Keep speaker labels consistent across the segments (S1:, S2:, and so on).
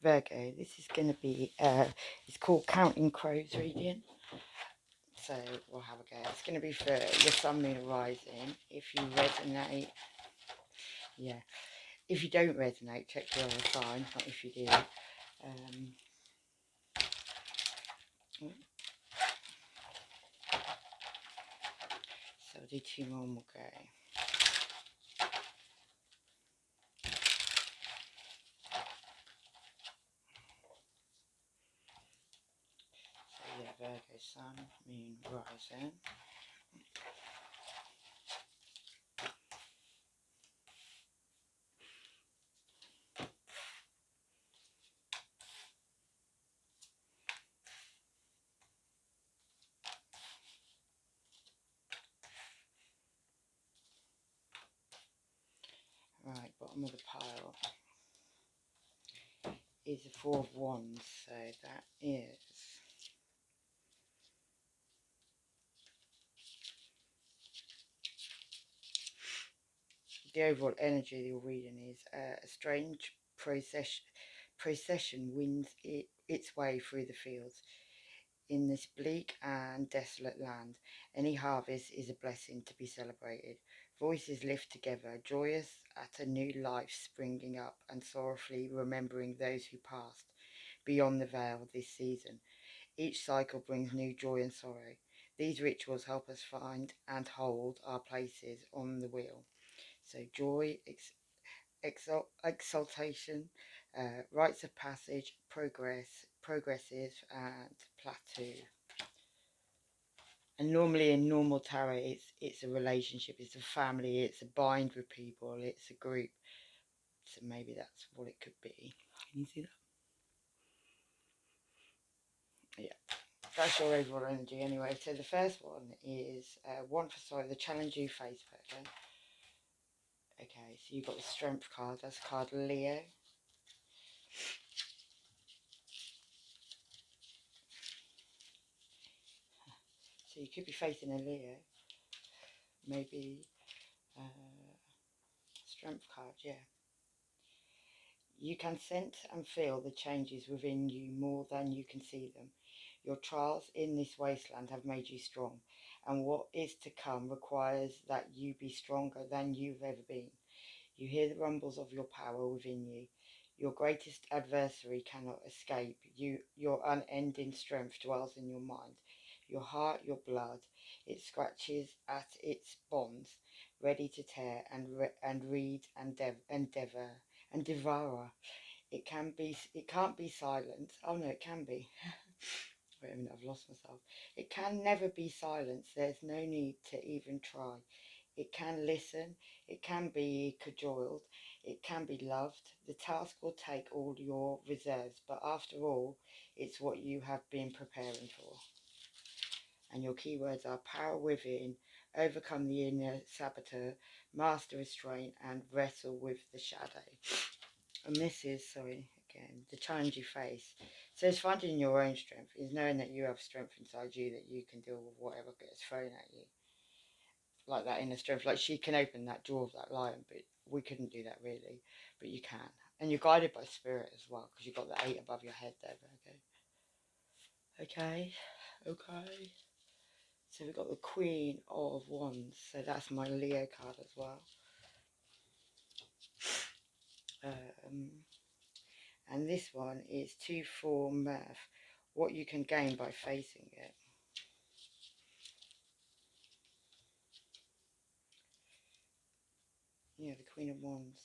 S1: Virgo, this is going to be, it's called Counting Crows reading. So we'll have a go. It's going to be for your sun, moon, rising. If you resonate, yeah. If you don't resonate, check your other sign, not if you do. So I'll do two more and we'll go. So yeah, Virgo, sun, moon, rising. Right, bottom of the pile is the Four of Wands, so that is the overall energy of your reading is a strange procession winds its way through the fields. In this bleak and desolate land, any harvest is a blessing to be celebrated. Voices lift together, joyous at a new life springing up, and sorrowfully remembering those who passed beyond the veil this season. Each cycle brings new joy and sorrow. These rituals help us find and hold our places on the wheel. So joy, exaltation, rites of passage, progressive, and plateau. And normally in normal tarot, it's a relationship, it's a family, it's a bind with people, it's a group. So maybe that's what it could be. Can you see that? Yeah. That's your overall energy anyway. So the first one is one for sorry, the challenge you face, okay? Okay, so you've got the strength card. That's card Leo. So you could be facing a Leo. Maybe strength card, yeah. You can sense and feel the changes within you more than you can see them. Your trials in this wasteland have made you strong, and what is to come requires that you be stronger than you've ever been. You hear the rumbles of your power within you. Your greatest adversary cannot escape. Your unending strength dwells in your mind. Your heart, your blood, it scratches at its bonds, ready to tear and read and endeavour and devour. It can't be silent. Oh no, it can be. Wait a minute, I've lost myself. It can never be silenced. There's no need to even try. It can listen. It can be cajoled. It can be loved. The task will take all your reserves, but after all, it's what you have been preparing for. And your keywords are power within, overcome the inner saboteur, master restraint, and wrestle with the shadow. And this is, sorry, again, the challenge you face. So it's finding your own strength, is knowing that you have strength inside you, that you can deal with whatever gets thrown at you. Like that inner strength, like she can open that jaw of that lion, but we couldn't do that really, but you can. And you're guided by spirit as well, because you've got the 8 above your head there, okay? Okay. So we've got the Queen of Wands, so that's my Leo card as well. And this one is 2-4 mirth, what you can gain by facing it. Yeah, the Queen of Wands.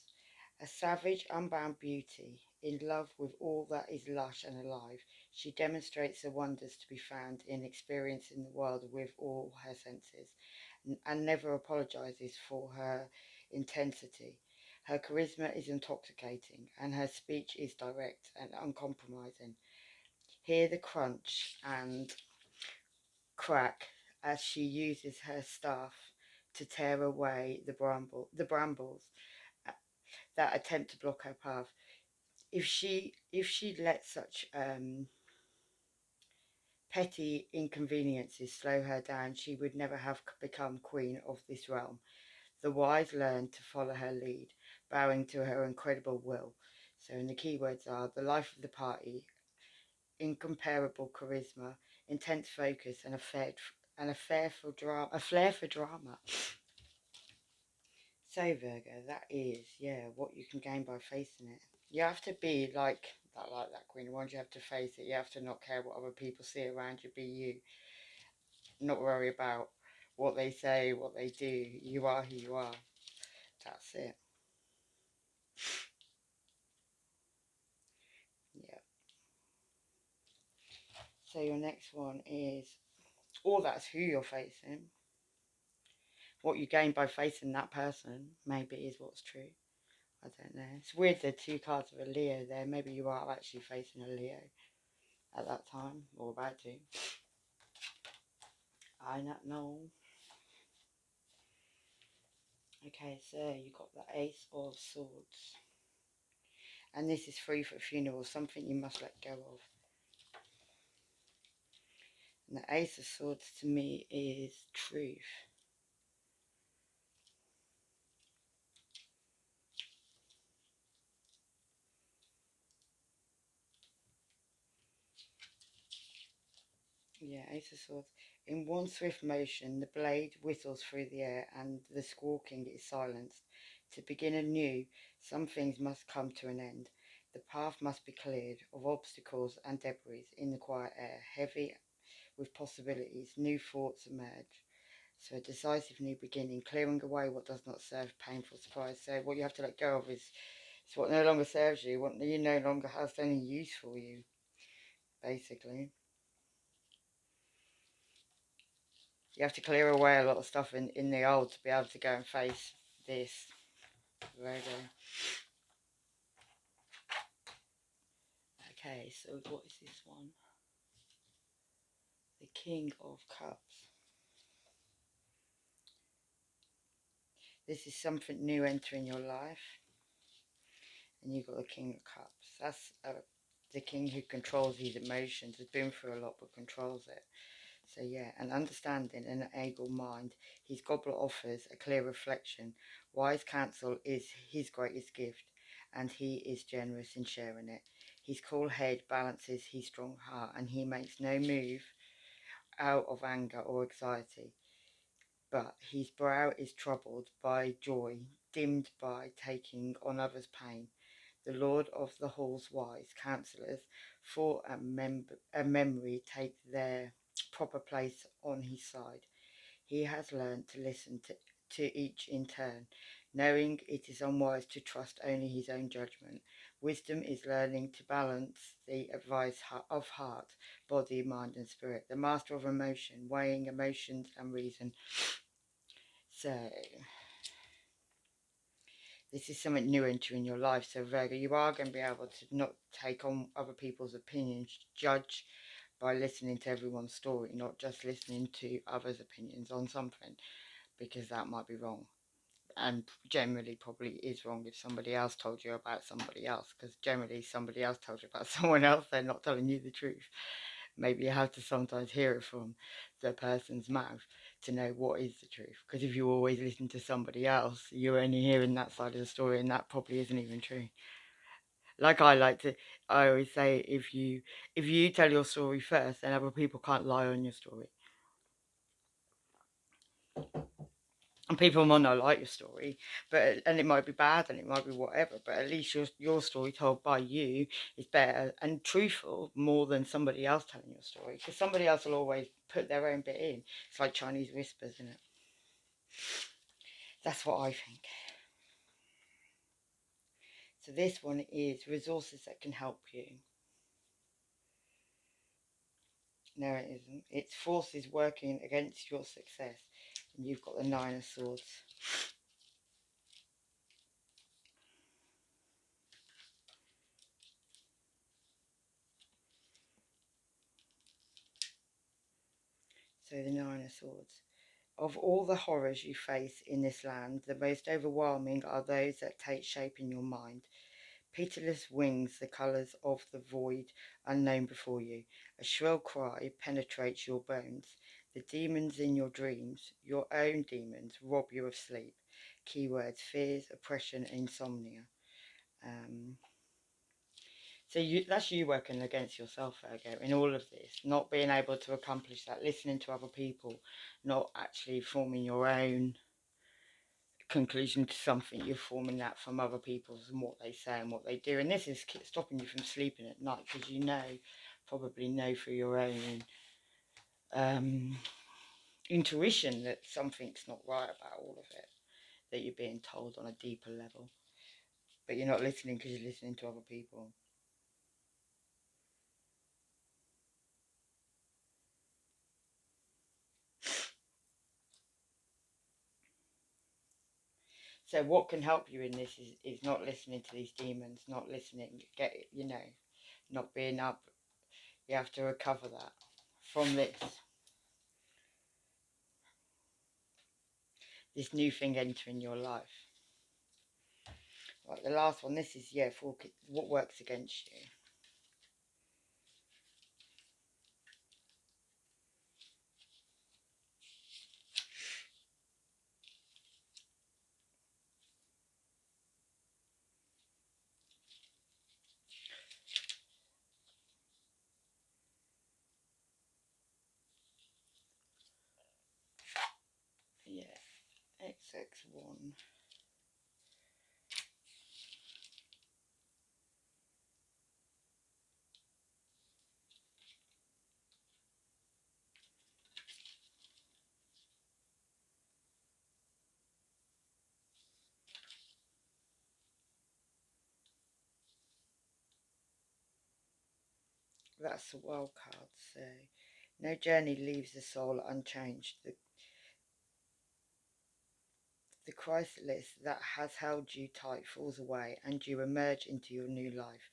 S1: A savage, unbound beauty, in love with all that is lush and alive, she demonstrates the wonders to be found in experiencing the world with all her senses, and never apologizes for her intensity. Her charisma is intoxicating, and her speech is direct and uncompromising. Hear the crunch and crack as she uses her staff to tear away the brambles that attempt to block her path. If she let such petty inconveniences slow her down, she would never have become queen of this realm. The wise learn to follow her lead, bowing to her incredible will. So, and the keywords are the life of the party, incomparable charisma, intense focus, and a flair for drama. So Virgo, that is, yeah, what you can gain by facing it. You have to be like that Queen. Once you have to face it, you have to not care what other people see around you. Be you, not worry about what they say, what they do. You are who you are. That's it. Yeah. So your next one is, or that's who you're facing. What you gain by facing that person, maybe, is what's true. I don't know. It's weird the two cards of a Leo there. Maybe you are actually facing a Leo at that time, or about to. I don't know. Okay, so you got the Ace of Swords. And this is free for funeral, something you must let go of. And the Ace of Swords to me is truth. Yeah, Ace of Swords. In one swift motion, the blade whistles through the air and the squawking is silenced. To begin anew, some things must come to an end. The path must be cleared of obstacles and debris in the quiet air, heavy with possibilities. New thoughts emerge. So a decisive new beginning, clearing away what does not serve, painful surprise. So what you have to let go of is what no longer serves you, what you no longer has any use for you, basically. You have to clear away a lot of stuff in the old to be able to go and face this. Virgo. Okay, so what is this one? The King of Cups. This is something new entering your life. And you've got the King of Cups. That's the king who controls his emotions, has been through a lot but controls it. So yeah, an understanding and an able mind. His goblet offers a clear reflection. Wise counsel is his greatest gift, and he is generous in sharing it. His cool head balances his strong heart, and he makes no move out of anger or anxiety. But his brow is troubled by joy, dimmed by taking on others' pain. The Lord of the Hall's wise counsellors, thought and memory take their proper place on his side. He has learned to listen to each in turn, knowing it is unwise to trust only his own judgment. Wisdom is learning to balance the advice of heart, body, mind and spirit. The master of emotion, weighing emotions and reason. So this is something new entering your life. So Virgo, you are going to be able to not take on other people's opinions, judge by listening to everyone's story, not just listening to others' opinions on something, because that might be wrong. And generally probably is wrong if somebody else told you about somebody else, because generally somebody else told you about someone else, they're not telling you the truth. Maybe you have to sometimes hear it from the person's mouth to know what is the truth, because if you always listen to somebody else, you're only hearing that side of the story, and that probably isn't even true. I always say, if you tell your story first, then other people can't lie on your story. And people might not like your story, and it might be bad and it might be whatever, but at least your story told by you is better and truthful more than somebody else telling your story, because somebody else will always put their own bit in. It's like Chinese whispers, isn't it? That's what I think. So this one is resources that can help you. No, it isn't. It's forces working against your success. And you've got the Nine of Swords. So the Nine of Swords. Of all the horrors you face in this land, the most overwhelming are those that take shape in your mind. Pitiless wings the colours of the void unknown before you. A shrill cry penetrates your bones. The demons in your dreams, your own demons, rob you of sleep. Keywords: fears, oppression, insomnia. So that's you working against yourself, Virgo, in all of this. Not being able to accomplish that, listening to other people, not actually forming your own conclusion to something. You're forming that from other people's and what they say and what they do. And this is stopping you from sleeping at night because you probably know through your own intuition that something's not right about all of it, that you're being told on a deeper level. But you're not listening because you're listening to other people. So what can help you in this is not listening to these demons, not listening, not being up. You have to recover that from this new thing entering your life. Right, the last one, this is, for what works against you. Yeah, XX1. That's the wild card. So, no journey leaves the soul unchanged. The chrysalis that has held you tight falls away, and you emerge into your new life.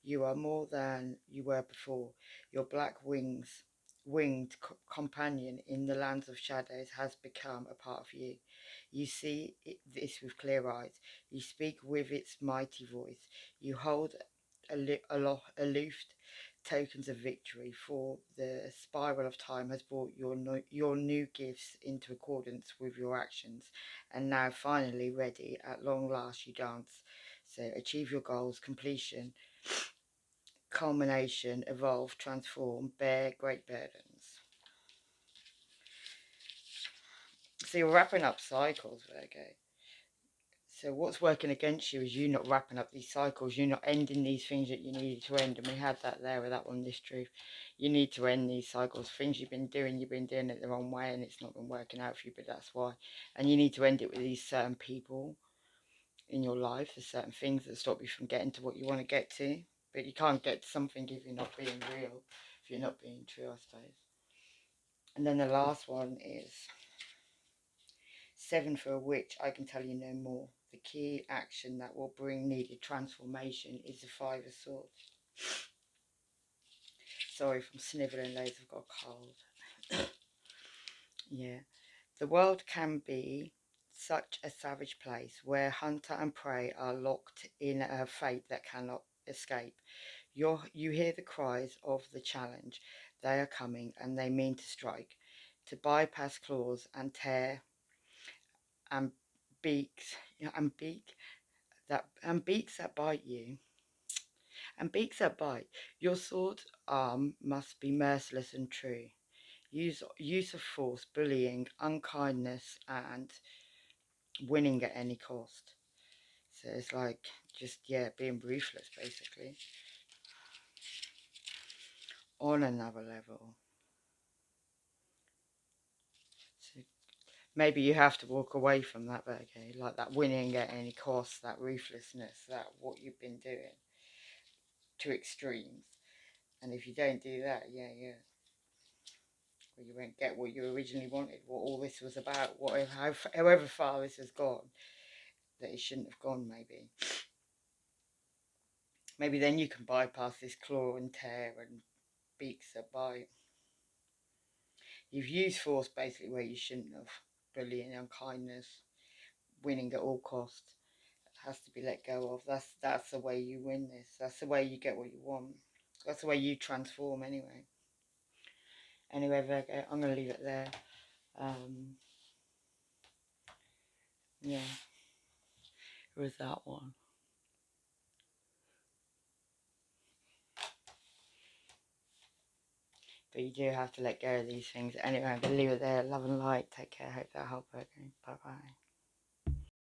S1: You are more than you were before. Your black winged companion in the lands of shadows has become a part of you. You see this with clear eyes. You speak with its mighty voice. You hold aloof tokens of victory, for the spiral of time has brought your new gifts into accordance with your actions, and now finally ready, at long last you dance. So achieve your goals, completion, culmination, evolve, transform, bear great burdens. So you're wrapping up cycles, Virgo. So what's working against you is you not wrapping up these cycles. You're not ending these things that you needed to end. And we had that there with that one, this truth. You need to end these cycles. Things you've been doing it the wrong way and it's not been working out for you, but that's why. And you need to end it with these certain people in your life. There's certain things that stop you from getting to what you want to get to. But you can't get to something if you're not being real, if you're not being true, I suppose. And then the last one is 7 for a witch. I can tell you no more. The key action that will bring needed transformation is the 5 of swords. Sorry if I'm snivelling loads, I've got a cold. Yeah. The world can be such a savage place where hunter and prey are locked in a fate that cannot escape. You hear the cries of the challenge. They are coming and they mean to strike, to bypass claws and tear and beaks beaks that bite you. And beaks that bite. Your sword arm must be merciless and true. Use of force, bullying, unkindness, and winning at any cost. So it's like just being ruthless basically. On another level. So maybe you have to walk away from that, okay? Like that winning at any cost, that ruthlessness, that what you've been doing to extremes. And if you don't do that, well, you won't get what you originally wanted, what all this was about, however far this has gone, that it shouldn't have gone, maybe. Maybe then you can bypass this claw and tear and beaks that bite. You've used force basically where you shouldn't have. Bullying, unkindness, winning at all costs. It has to be let go of. That's the way you win this. That's the way you get what you want. That's the way you transform anyway. Anyway, Virgo, I'm going to leave it there. Yeah, it was that one. But you do have to let go of these things. Anyway, I'm going to leave it there. Love and light. Take care. Hope that helped. Bye bye.